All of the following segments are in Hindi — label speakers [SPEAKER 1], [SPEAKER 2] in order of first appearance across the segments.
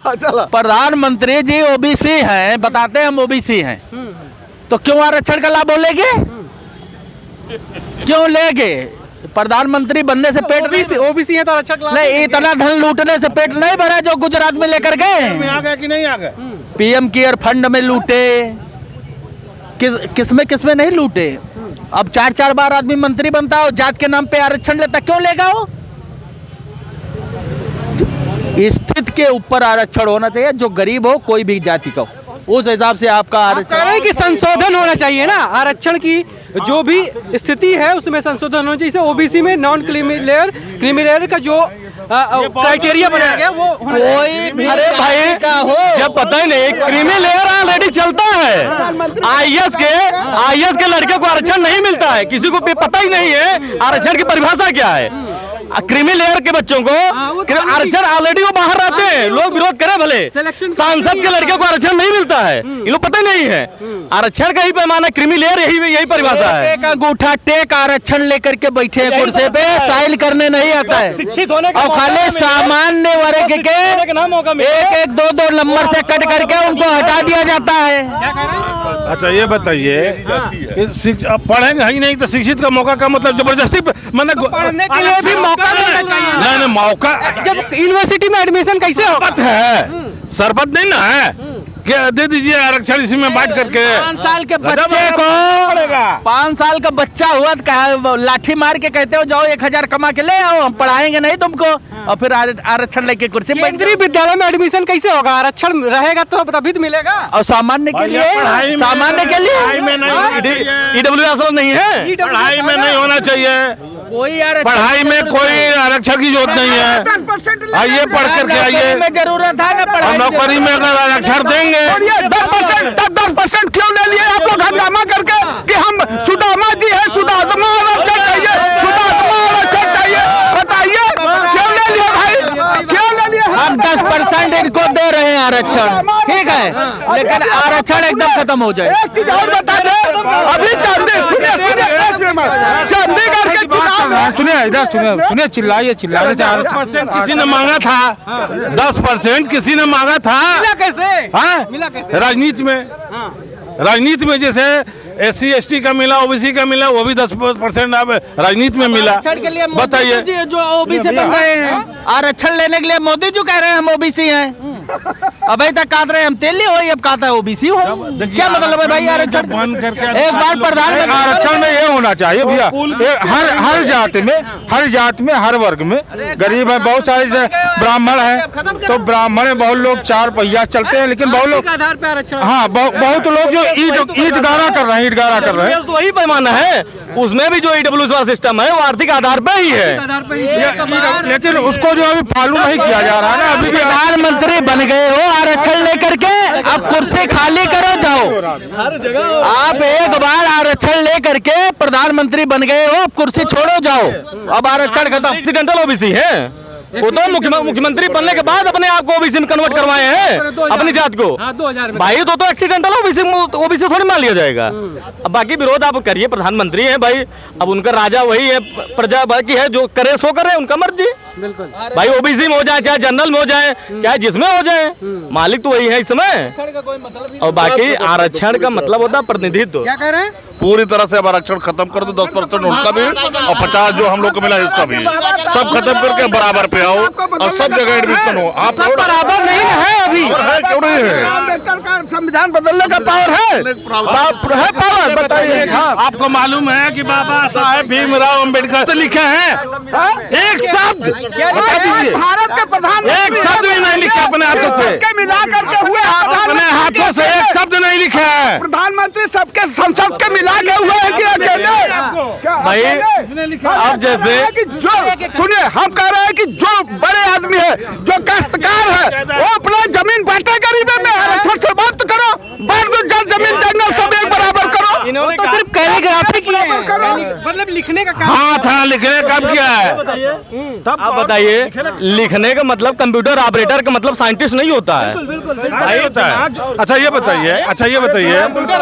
[SPEAKER 1] प्रधानमंत्री जी ओबीसी हैं, बताते हैं हम ओबीसी हैं, तो क्यों आरक्षण का लाभ लेंगे? क्यों लेंगे? प्रधानमंत्री बनने से पेट
[SPEAKER 2] ओबीसी है तो आरक्षण
[SPEAKER 1] नहीं, इतना धन लूटने से पेट नहीं भरा जो गुजरात में लेकर गए।
[SPEAKER 3] आ गए कि नहीं आ गए?
[SPEAKER 1] पीएम केयर फंड में लूटे, किसमें नहीं लूटे। अब 4 बार आदमी मंत्री बनता हो, जात के नाम पे आरक्षण लेता, क्यों लेगा वो? स्थिति के ऊपर आरक्षण होना चाहिए, जो गरीब हो कोई भी जाति का, उस हिसाब से आपका आरक्षण
[SPEAKER 2] की संशोधन होना चाहिए ना। आरक्षण की जो भी स्थिति है उसमें संशोधन होना चाहिए। ओबीसी में नॉन क्रीमी का जो क्राइटेरिया बनाया गया वो
[SPEAKER 1] कोई भी
[SPEAKER 4] अरे भाई का हो, जब पता ही नहीं, क्रीमी लेयर ऑलरेडी चलता है। आईएएस के लड़के को आरक्षण नहीं मिलता है, किसी को पता ही नहीं है आरक्षण की परिभाषा क्या है। क्रीमी लेयर के बच्चों को आरक्षण ऑलरेडी वो बाहर रहते हैं, लोग विरोध करें भले, सांसद के लड़के को आरक्षण नहीं मिलता है, ये लोग पता ही नहीं है। आरक्षण का ही पैमाना क्रीमी लेयर यही परिभाषा है।
[SPEAKER 1] एक अंगूठा टेक आरक्षण लेकर के बैठे हैं कुर्सी पे, साइल करने नहीं आता है,
[SPEAKER 4] शिक्षित होने
[SPEAKER 1] और खाली सामान्य वर्ग के एक 2 नंबर से कट करके उनको हटा दिया जाता है।
[SPEAKER 3] अच्छा ये बताइए, पढ़ेंगे ही नहीं तो शिक्षित का मौका का मतलब जबरदस्ती
[SPEAKER 2] पढ़ने के लिए भी मौका मिलना चाहिए ना।
[SPEAKER 3] नहीं मौका,
[SPEAKER 2] जब यूनिवर्सिटी में एडमिशन कैसे होगा?
[SPEAKER 3] है सरबत नहीं ना है, क्या दे दीजिए आरक्षण इसी में बांट करके।
[SPEAKER 1] 5 साल के बच्चे को 5 साल का बच्चा हुआ तो लाठी मार के कहते हो जाओ 1000 कमा के ले आओ, हम पढ़ाएंगे नहीं तुमको, और फिर आरक्षण लेके कुर्सी पे।
[SPEAKER 2] केंद्रीय विद्यालय में एडमिशन कैसे होगा? आरक्षण रहेगा तो तभी तो मिलेगा।
[SPEAKER 1] और सामान्य के लिए
[SPEAKER 4] ईडब्ल्यूएस नहीं है,
[SPEAKER 3] पढ़ाई में नहीं होना चाहिए,
[SPEAKER 1] कोई
[SPEAKER 3] पढ़ाई में कोई आरक्षण की जरूरत नहीं है। आइए पढ़ करके आइए,
[SPEAKER 1] में जरूरत है ना पढ़ाई।
[SPEAKER 3] नौकरी में अगर आरक्षण देंगे 10% क्यों ले लिए आप लोग हंगामा करके कि हम सुदामा जी है, सुदामा आरक्षण चाहिए, सुदामा आरक्षण चाहिए, बताइए क्यों ले लिए भाई, क्यों ले लिए?
[SPEAKER 1] हम 10% इनको दे रहे हैं आरक्षण, ठीक है, लेकिन आरक्षण एकदम खत्म हो जाए।
[SPEAKER 3] एक चीज और बता दे, अभी चंडीगढ़ के चुनाव,
[SPEAKER 5] सुनिए चिल्लाइए
[SPEAKER 3] 10% किसी ने मांगा था, 10% किसी ने मांगा था।
[SPEAKER 2] मिला कैसे?
[SPEAKER 3] हाँ?
[SPEAKER 2] मिला कैसे?
[SPEAKER 3] राजनीति में जैसे SC ST का मिला, OBC का मिला, वो भी 10% अब राजनीति में मिला। बताइए,
[SPEAKER 1] जो ओबीसी बन रहे हैं आरक्षण लेने के लिए मोदी जी कह रहे हैं हम ओबीसी हैं, अभी तक काट रहे हैं हम तेली हो, अब कहता है ओबीसी हो, क्या मतलब है भाई? आरक्षण
[SPEAKER 3] बंद करके
[SPEAKER 1] एक बार प्रधानमंत्री
[SPEAKER 5] आरक्षण में ये होना चाहिए भैया, हर जात में हर वर्ग में, गरीब है बहुत सारे, जैसे ब्राह्मण है तो ब्राह्मण में बहुत लोग 4 पहिया चलते हैं, लेकिन बहुत लोग
[SPEAKER 2] आधार पे आरक्षण,
[SPEAKER 5] हाँ बहुत लोग जो ईट गारा कर रहे हैं,
[SPEAKER 4] तो वही पैमाना है। उसमें भी जो ईडब्ल्यूएस वाला सिस्टम है वो आर्थिक आधार पे ही है,
[SPEAKER 2] आधार पे
[SPEAKER 5] लेकिन उसको जो अभी फॉलो नहीं किया जा रहा है ना। अभी भी
[SPEAKER 1] प्रधानमंत्री बन गए हो आरक्षण लेकर के, अब कुर्सी खाली करो जाओ। आप एक बार आरक्षण लेकर के प्रधानमंत्री बन गए हो, अब कुर्सी छोड़ो जाओ, अब आरक्षण खत्म।
[SPEAKER 4] एक्सीडेंटल ओबीसी है वो, तो मुख्यमंत्री बनने के बाद अपने आप को ओबीसी में कन्वर्ट करवाए हैं अपनी जात को।
[SPEAKER 2] 2000 में
[SPEAKER 4] भाई तो एक्सीडेंटल ओबीसी थोड़ी मान लिया जाएगा। अब बाकी विरोध आप करिए, प्रधानमंत्री है भाई, अब उनका राजा वही है, प्रजा बाकी है, जो करे सो करे, उनका मर्जी।
[SPEAKER 2] बिल्कुल
[SPEAKER 4] भाई ओबीसी में हो जाए, चाहे जनरल में हो जाए, चाहे जिसमें हो जाए, मालिक तो वही है इस समय। और बाकी आरक्षण का मतलब होता है प्रतिनिधित्व।
[SPEAKER 2] क्या कह रहे हैं?
[SPEAKER 6] पूरी तरह से अब आरक्षण खत्म कर दो, 10% उनका भी और 50 जो हम लोग को मिला इसका भी, सब खत्म करके बराबर पे आओ और सब जगह एडमिशन हो। आप
[SPEAKER 2] बराबर नहीं है अभी,
[SPEAKER 6] क्यों नहीं है?
[SPEAKER 3] अम्बेडकर का संविधान बदलने का पावर है पावर, बताइए। आपको मालूम है कि बाबा साहेब भीमराव अम्बेडकर लिखे हैं एक शब्द, बता दीजिए, भारत के प्रधान एक शब्द भी नहीं लिखा अपने हाथों से, मिला करके हुए अपने हाथों से एक शब्द नहीं लिखा है। प्रधानमंत्री सबके संसद के मिला के हुए हैं कि अकेले?
[SPEAKER 4] भाई अब जैसे
[SPEAKER 3] जो सुनिए, हम कह रहे हैं कि जो बड़े आदमी है, जो काश्तकार है, वो अपना जमीन बांटे गरीबों में, आरक्षण से बात करो, बांट दो, जल जमीन जंगल सब एक बराबर करो।
[SPEAKER 2] इन्होंने तो सिर्फ कैलीग्राफी की है, मतलब मतलब लिखने का काम
[SPEAKER 3] हाँ था लिखने कब किया है?
[SPEAKER 4] आप बताइए, लिखने का मतलब कंप्यूटर ऑपरेटर का मतलब साइंटिस्ट नहीं होता है।
[SPEAKER 3] नहीं होता है। अच्छा ये बताइए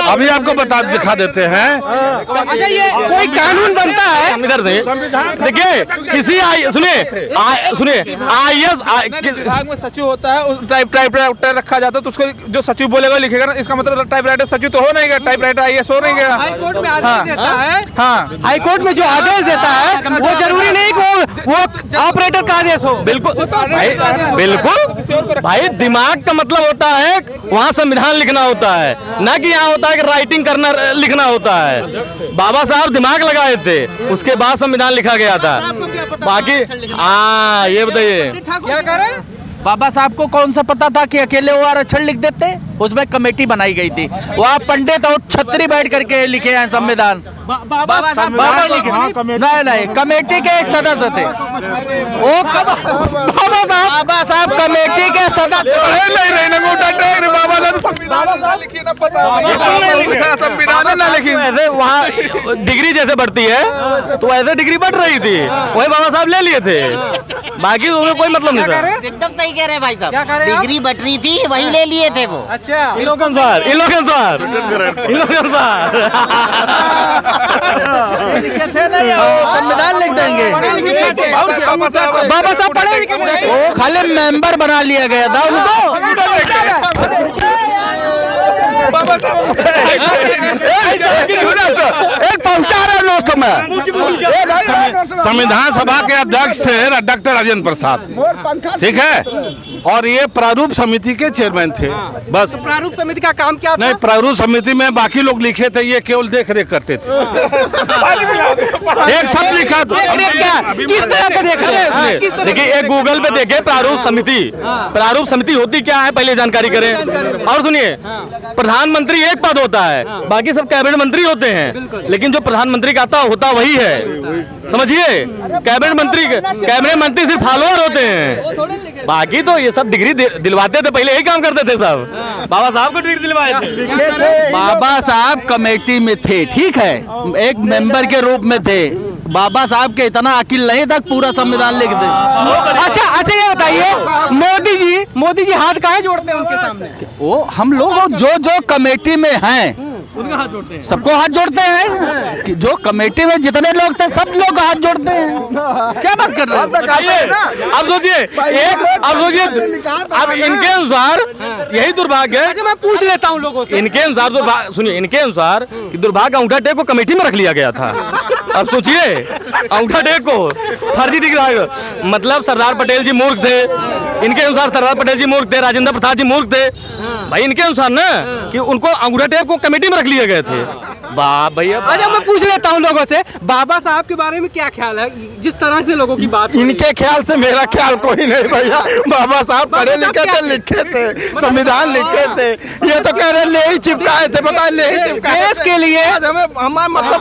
[SPEAKER 3] अभी आपको दिखा देते हैं।
[SPEAKER 2] अच्छा, ये कोई कानून बनता है?
[SPEAKER 4] इधर देखिए, किसी सुनिए IAS
[SPEAKER 5] विभाग में सचिव होता है, टाइपराइटर रखा जाता है, तो उसको जो सचिव बोलेगा लिखेगा ना, इसका मतलब टाइपराइटर सचिव तो हो नहीं गया, टाइपराइटर IAS हो नहीं गया।
[SPEAKER 2] हाईकोर्ट में आदेश देता है,
[SPEAKER 5] हाँ
[SPEAKER 2] हाईकोर्ट में जो आदेश देता है वो जरूरी नहीं कि वो ऑपरेटर का आदेश हो।
[SPEAKER 4] बिल्कुल भाई, दिमाग का मतलब होता है वहाँ संविधान लिखना होता है, ना कि यहाँ होता है कि राइटिंग करना लिखना होता है। बाबा साहब दिमाग लगाए थे, उसके बाद संविधान लिखा गया था। बाकी हाँ, ये बताइए
[SPEAKER 2] क्या करें?
[SPEAKER 1] बाबा साहब को कौन सा पता था कि अकेले वो आरक्षण लिख देते? उसमें कमेटी बनाई गई थी, वहाँ पंडित और छत्री बैठ करके लिखे हैं संविधान। बाबा लिखे नहीं, कमेटी के एक सदस्य थे वो। बाबा साहब कमेटी के सदस्य।
[SPEAKER 5] संविधान ना लिखी,
[SPEAKER 4] ऐसे वहाँ डिग्री जैसे बढ़ती है तो ऐसे डिग्री बढ़ रही थी, वही बाबा साहब ले लिए थे, बाकी उन्हें कोई मतलब नहीं था।
[SPEAKER 7] एकदम सही कह रहे हैं भाई
[SPEAKER 2] क्या
[SPEAKER 7] साहब,
[SPEAKER 2] कह रहे हैं आप?
[SPEAKER 7] डिग्री बट रही थी वही ले लिए थे वो।
[SPEAKER 2] अच्छा,
[SPEAKER 4] इन लोगों
[SPEAKER 1] संविधान लिख देंगे।
[SPEAKER 2] बाबा साहब पढ़े लिखे नहीं।
[SPEAKER 1] वो खाली मेंबर बना लिया गया था उनको। एक पहुंचा रहे लोग
[SPEAKER 3] संविधान सभा के अध्यक्ष थे डॉक्टर राजेंद्र प्रसाद, ठीक है, और ये प्रारूप समिति के चेयरमैन थे। बस
[SPEAKER 2] प्रारूप समिति का काम क्या था?
[SPEAKER 3] नहीं, प्रारूप समिति में बाकी लोग लिखे थे, ये केवल देख रेख करते थे। एक शब्द लिखा तो
[SPEAKER 2] किस तरह का देख रहे हैं?
[SPEAKER 4] देखिए, एक गूगल पे देखे प्रारूप समिति होती क्या है पहले जानकारी करें। और सुनिए, प्रधानमंत्री एक पद होता है, बाकी सब कैबिनेट मंत्री होते हैं, लेकिन जो प्रधानमंत्री का होता वही है, समझिए। कैबिनेट मंत्री सिर्फ फॉलोअर होते हैं, बाकी तो ये सब डिग्री दिलवाते थे, पहले यही काम करते थे सब। बाबा साहब को डिग्री दिलवाए थे।
[SPEAKER 1] बाबा साहब कमेटी में थे, ठीक है, एक मेंबर के रूप में थे। बाबा साहब के इतना अकिल नहीं था पूरा संविधान लिख दे।
[SPEAKER 2] अच्छा, ये बताइए, मोदी जी हाथ काहे जोड़ते हैं उनके सामने?
[SPEAKER 1] वो हम लोग जो कमेटी में हैं सबको हाथ जोड़ते हैं, कि जो कमेटी में जितने लोग थे सब लोग हाथ जोड़ते हैं। क्या बात कर रहे हैं?
[SPEAKER 4] अब सोचिए, अब इनके अनुसार यही दुर्भाग्य है।
[SPEAKER 2] अच्छा, मैं पूछ लेता हूँ लोगों से।
[SPEAKER 4] इनके अनुसार सुनिए, इनके अनुसार कि दुर्भाग्य अंगूठा टेक को कमेटी में रख लिया गया था। अब सोचिए, अंगूठा टेक को फर्जी डिग्री, मतलब सरदार पटेल जी मूर्ख थे, इनके अनुसार सरदार पटेल जी मूर्ख थे, राजेंद्र प्रसाद जी मूर्ख थे भाई, इनके अनुसार ना कि उनको अंगूठा टेप को कमेटी में रख लिए गए थे। वाह भैया।
[SPEAKER 2] अच्छा, मैं पूछ लेता हूँ लोगों से, बाबा साहब के बारे में क्या ख्याल है? जिस तरह से लोगों की बात,
[SPEAKER 5] इनके ख्याल से मेरा ख्याल कोई नहीं भैया। बाबा साहब पढ़े लिखे थे, लिखे थे, संविधान लिखे थे। ये तो कह रहे ले ही चिपकाए थे, बताए ले ही चिपकाए
[SPEAKER 2] देश के लिए।
[SPEAKER 5] हमारा मतलब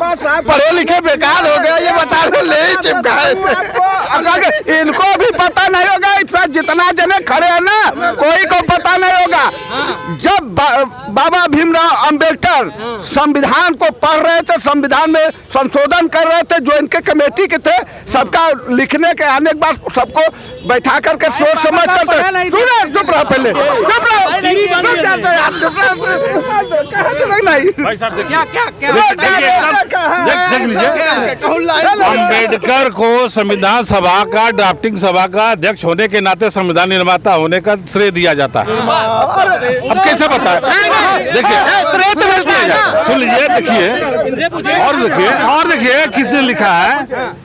[SPEAKER 5] पढ़े लिखे बेकार हो गया, ये बता रहे ले ही चिपकाए थे। इनको भी पता नहीं होगा, इतना जितना जने खड़े हैं ना, कोई को पता नहीं होगा। जब बाबा भीमराव अंबेडकर संविधान को पढ़ रहे थे, संविधान में संशोधन कर रहे थे, जो इनके कमेटी के थे, सबका लिखने के आने के बाद सबको बैठा करके सोच समझ करते। चुप रहो पहले, चुप रहो,
[SPEAKER 3] अम्बेडकर को संविधान सभा का ड्राफ्टिंग सभा का अध्यक्ष होने के नाते संविधान निर्माता होने का श्रेय दिया जाता है। अब कैसे पता है? देखिए, श्रेय तो मिलता है। सुन लीजिए, देखिए और देखिए किसने लिखा है।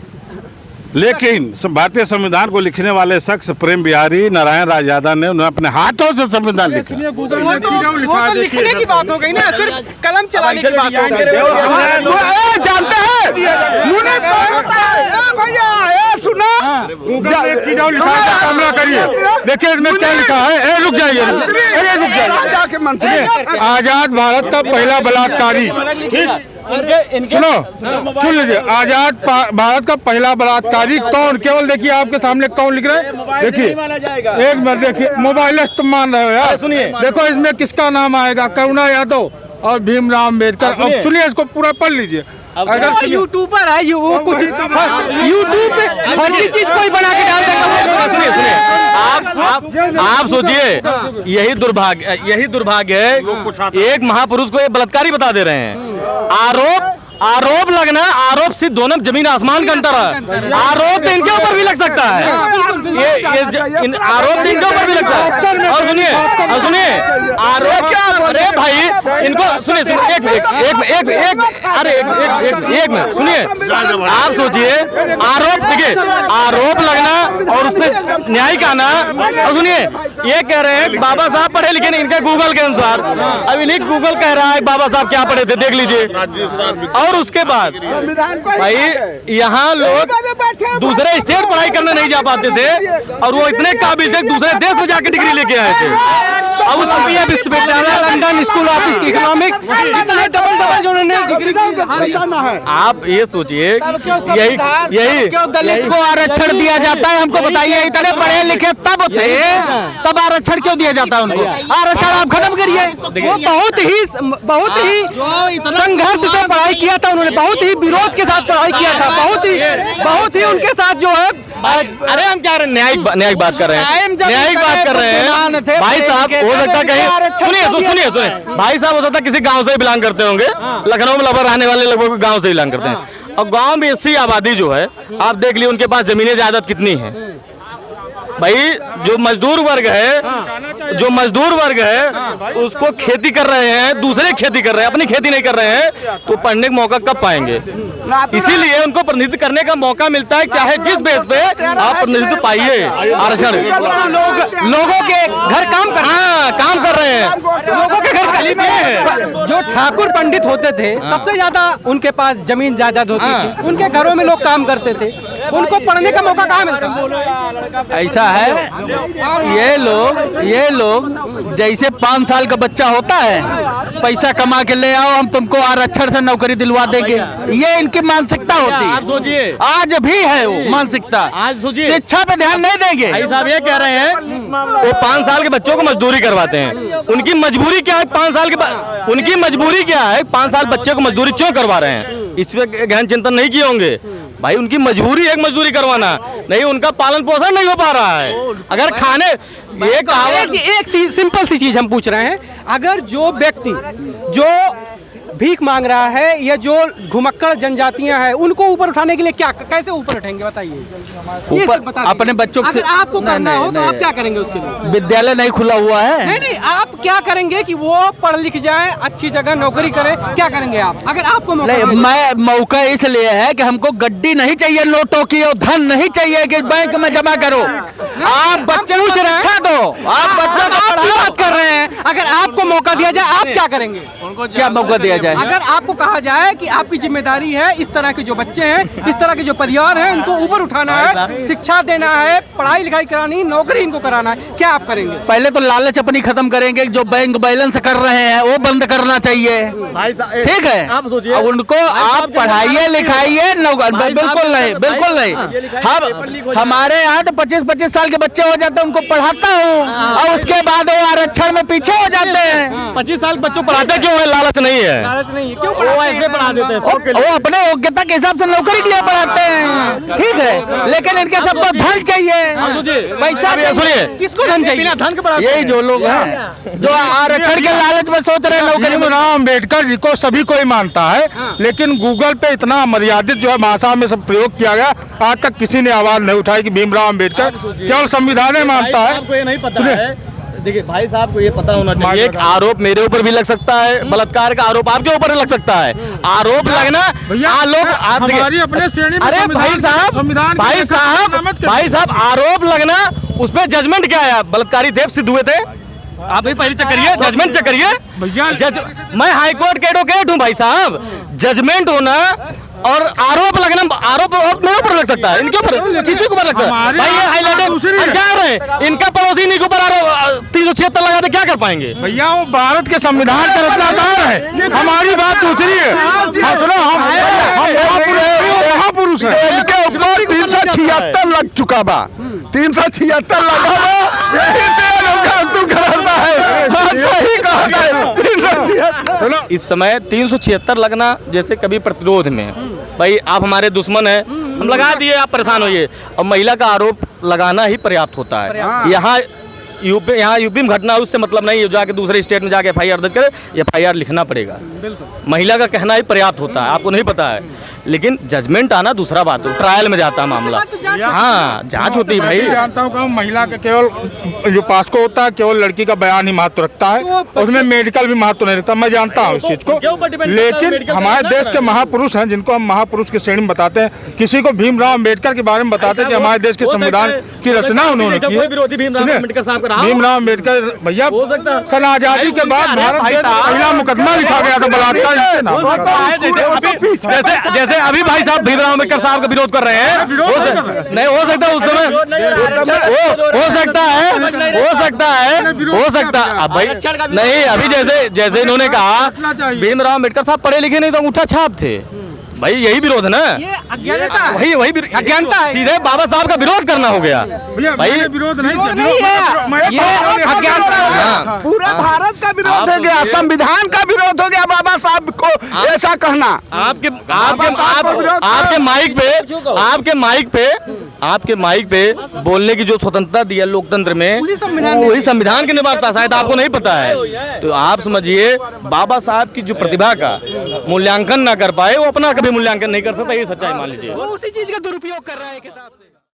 [SPEAKER 3] लेकिन भारतीय संविधान को लिखने वाले शख्स प्रेम बिहारी नारायण राज यादव ने उन्हें अपने हाथों से संविधान लिखा।
[SPEAKER 2] वो तो लिखने की बात हो गई ना, सिर्फ कलम चलाने की बात हो गई।
[SPEAKER 5] जानते हैं भैया, एक चीज और लिखा है, सामना करिए, देखिए इसमें क्या लिखा है। रुक जाइए, आजाद भारत का पहला बलात्कारी, सुन लीजिए, आजाद भारत का पहला बलात्कारी कौन? केवल देखिए आपके सामने कौन लिख रहे हैं, देखिए एक बार देखिए, मोबाइल तुम मान रहे हो यार। सुनिए, देखो इसमें किसका नाम आएगा, करुणा यादव और भीमराव अम्बेडकर। अब सुनिए, इसको पूरा पढ़ लीजिए।
[SPEAKER 2] अगर यूट्यूबर है वो कुछ यूट्यूब पे हर चीज कोई बना के डाल देगा।
[SPEAKER 4] सुनिए सुनिए, आप सोचिए, यही दुर्भाग्य है। एक महापुरुष को ये बलात्कारी बता दे रहे हैं। आरोप लगना, आरोप से दोनों जमीन आसमान का अंतर है। आरोप तो इनके ऊपर भी लग सकता है, आरोप तो इनके ऊपर भी लगता है। और सुनिए आरोप क्या, अरे भाई इनको सुनिए एक मिनट सुनिए। आप सोचिए, आरोप देखिए, आरोप लगना और उसमें न्यायिक आना। और सुनिए, ये कह रहे हैं बाबा साहब पढ़े लिखे नहीं, इनके गूगल के अनुसार। अभी नहीं, गूगल कह रहा है बाबा साहब क्या पढ़े थे, देख लीजिए। और उसके बाद भाई यहाँ लोग दूसरे स्टेट पढ़ाई करने नहीं जा पाते थे, और वो इतने काबिल थे दूसरे देश में जाकर डिग्री लेके आए थे। अब उस विश्वविद्यालय, London school of economics, double जो उन्होंने डिग्री की। आप ये सोचिए, यही
[SPEAKER 1] दलित को आरक्षण दिया जाता है, हमको बताइए। इतने पढ़े लिखे तब थे, तब आरक्षण क्यों दिया जाता है उनको? आरक्षण आप खत्म करिए।
[SPEAKER 2] वो बहुत ही संघर्ष से पढ़ाई किया था उन्होंने, बहुत ही विरोध के साथ पढ़ाई किया था, बहुत ही उनके साथ जो है।
[SPEAKER 4] अरे हम क्या न्यायिक बात कर रहे हैं, न्यायिक बात कर रहे हैं। भाई साहब हो सकता कहीं, सुनिए भाई साहब हो सकता किसी गांव से बिलोंग करते होंगे, लखनऊ में लगभग रहने वाले लगभग गांव से बिलोंग करते हैं। और गांव में ऐसी आबादी जो है, आप देख लिए उनके पास जमीनें जायदाद कितनी है। भाई जो मजदूर वर्ग है उसको खेती कर रहे हैं, दूसरे खेती कर रहे हैं, अपनी खेती नहीं कर रहे हैं, तो पढ़ने का मौका कब पाएंगे? इसीलिए उनको प्रतिनिधित्व करने का मौका मिलता है, चाहे जिस बेस पे आप प्रतिनिधित्व पाइए। आरक्षण
[SPEAKER 2] लोगों के घर काम कर रहे हैं, लोगों के घर खाली हैं। जो ठाकुर पंडित होते थे, सबसे ज्यादा उनके पास जमीन जायदाद होती थी, उनके घरों में लोग काम करते थे, उनको पढ़ने का मौका कहाँ मिलता?
[SPEAKER 1] ऐसा है, ये लोग जैसे 5 साल का बच्चा होता है, पैसा कमा के ले आओ, हम तुमको आरक्षण से नौकरी दिलवा देंगे, ये इनकी मानसिकता होती है।
[SPEAKER 4] आप सोचिए,
[SPEAKER 1] आज भी है वो मानसिकता।
[SPEAKER 4] आज सोचिए,
[SPEAKER 1] शिक्षा पे ध्यान नहीं देंगे।
[SPEAKER 4] भाई साहब ये कह रहे हैं वो 5 साल के बच्चों को मजदूरी करवाते हैं। उनकी मजबूरी क्या है? 5 साल के उनकी मजबूरी क्या है? 5 साल बच्चे को मजदूरी क्यों करवा रहे हैं? इस पे गहन चिंतन नहीं किए होंगे। भाई उनकी मजबूरी है मजदूरी करवाना, नहीं उनका पालन पोषण नहीं हो पा रहा है। अगर खाने
[SPEAKER 2] एक सिंपल सी चीज हम पूछ रहे हैं, अगर जो व्यक्ति जो भीख मांग रहा है या जो घुमक्कड़ जनजातियां हैं, उनको ऊपर उठाने के लिए क्या, कैसे ऊपर उठेंगे बताइए?
[SPEAKER 1] ऊपर अपने बच्चों से,
[SPEAKER 2] अगर आपको करना हो तो आप क्या करेंगे उसके लिए?
[SPEAKER 1] विद्यालय नहीं खुला हुआ है।
[SPEAKER 2] नहीं, आप क्या करेंगे कि वो पढ़ लिख जाए, अच्छी जगह नौकरी करे, क्या करेंगे आप अगर आपको मौका
[SPEAKER 1] नहीं? मैं मौका इसलिए है कि हमको गड्डी नहीं चाहिए नोटों की, और धन नहीं चाहिए कि बैंक में जमा करो। आप बच्चे पूछ रहे हैं दो, आप बच्चे
[SPEAKER 2] बात कर रहे हैं। अगर आपको मौका दिया जाए आप क्या करेंगे?
[SPEAKER 1] क्या मौका दिया जाए?
[SPEAKER 2] अगर आपको कहा जाए कि आपकी जिम्मेदारी है, इस तरह के जो बच्चे हैं, इस तरह के जो परिवार हैं, इनको ऊपर उठाना है, शिक्षा देना है, पढ़ाई लिखाई करानी, नौकरी इनको कराना है, क्या आप करेंगे?
[SPEAKER 1] पहले तो लालच अपनी खत्म करेंगे, जो बैंक बैलेंस कर रहे हैं वो बंद करना चाहिए। ठीक है,
[SPEAKER 4] आप सोचिए,
[SPEAKER 1] उनको आप पढ़ाइए लिखाइए, बिल्कुल नहीं। हम हमारे यहाँ तो 25-25 साल के बच्चे हो जाते हैं, उनको पढ़ाता हूँ, और उसके बाद वो आरक्षण में पीछे हो जाते हैं।
[SPEAKER 4] 25 साल बच्चों पढ़ाते क्यों है? लालच नहीं है,
[SPEAKER 2] नहीं, क्यों
[SPEAKER 4] वो ऐसे पढ़ा देते हैं।
[SPEAKER 1] वो अपने योग्यता के हिसाब से नौकरी के लिए पढ़ाते हैं, ठीक है, लेकिन इनके सबको धन चाहिए, पैसा।
[SPEAKER 4] सुनिए,
[SPEAKER 2] किसको धन चाहिए?
[SPEAKER 4] धन के पढ़ाते
[SPEAKER 1] यही जो लोग हैं जो आरक्षण के लालच में सोच रहे हैं नौकरी।
[SPEAKER 3] भीमराव अम्बेडकर जी को सभी कोई मानता है, लेकिन गूगल पे इतना मर्यादित जो है भाषा में सब प्रयोग किया गया, आज तक किसी ने आवाज नहीं उठाई कि भीमराव अम्बेडकर केवल संविधान मानता है।
[SPEAKER 4] आपको ये नहीं पता है, देखिए भाई साहब को ये पता होना चाहिए। एक आरोप मेरे ऊपर भी लग सकता है, बलात्कार का आरोप आपके ऊपर लग सकता है। आरोप लगना
[SPEAKER 3] हमारी अपने श्रेणी में,
[SPEAKER 4] अरे भाई साहब आरोप लगना, उस पर जजमेंट क्या है? बलात्कारी थे, सिद्ध हुए थे। आप भी पहले चेक करिए, जजमेंट चेक करिए भैया। मैं हाई कोर्ट के एडवोकेट हूँ भाई साहब। जजमेंट होना और आरोप लगना, आरोप मेरे ऊपर लग सकता है, इनके ऊपर किसी के ऊपर लग सकता है। भाई ये हाईलाइटेड क्या रहे, इनका पड़ोसी इन्हीं के ऊपर 376 लगा दे, क्या कर पाएंगे?
[SPEAKER 3] भैया वो भारत के संविधान का रचनाकार है, हमारी बात दूसरी है। सुनो, हम पुरुष है, इनके ऊपर 376 लग चुका बा, 376 लगा बा, तू कराता है, सही कहा है। चलो
[SPEAKER 4] इस समय 376 लगना जैसे कभी प्रतिरोध में भाई आप हमारे दुश्मन हैं, हम लगा दिए, आप परेशान होइए। और महिला का आरोप लगाना ही पर्याप्त होता है। यहाँ यूपी में घटना उससे मतलब नहीं है, जाके दूसरे स्टेट में जाके FIR दर्ज करे, FIR लिखना पड़ेगा। महिला का कहना ही पर्याप्त होता है, आपको नहीं पता है। लेकिन जजमेंट आना दूसरा बात हो, ट्रायल में जाता है मामला। हाँ, जांच होती है भाई।
[SPEAKER 3] मैं जानता हूँ कि महिला का केवल जो पास्को होता है केवल लड़की का बयान ही महत्व रखता है, उसमें मेडिकल भी महत्व नहीं रखता। मैं जानता हूँ इस चीज को, लेकिन हमारे देश के महापुरुष हैं जिनको हम महापुरुष की श्रेणी में बताते हैं। किसी को भीमराव अम्बेडकर के बारे में बताते हैं कि हमारे देश के संविधान की रचना उन्होंने की है। भीमराव अम्बेडकर भैया सन आजादी के बाद भारत देश पहला मुकदमा लिखा गया था बलात्कार।
[SPEAKER 4] जैसे अभी भाई साहब भीमराव अम्बेडकर साहब का विरोध कर रहे हैं, नहीं हो सकता उस समय हो सकता अब भाई नहीं। अभी जैसे इन्होंने कहा भीमराव अम्बेडकर साहब पढ़े लिखे नहीं तो अंगूठा छाप थे भाई, यही विरोध है ना, वही अज्ञानता है। सीधे बाबा साहब का विरोध करना हो गया भाई,
[SPEAKER 3] विरोध नहीं
[SPEAKER 5] पूरा भारत का विरोध हो गया, संविधान का विरोध हो गया बाबा साहब को ऐसा कहना।
[SPEAKER 4] आपके माइक पे बोलने की जो स्वतंत्रता दी है लोकतंत्र में, वही संविधान की निभाता, शायद आपको नहीं पता है। तो आप समझिए बाबा साहब की जो प्रतिभा का मूल्यांकन ना कर पाए, वो अपना कभी मूल्यांकन नहीं कर सकता, ये सच्चाई मान लीजिए।
[SPEAKER 2] वो उसी चीज का दुरुपयोग कर रहा है एक हिसाब से।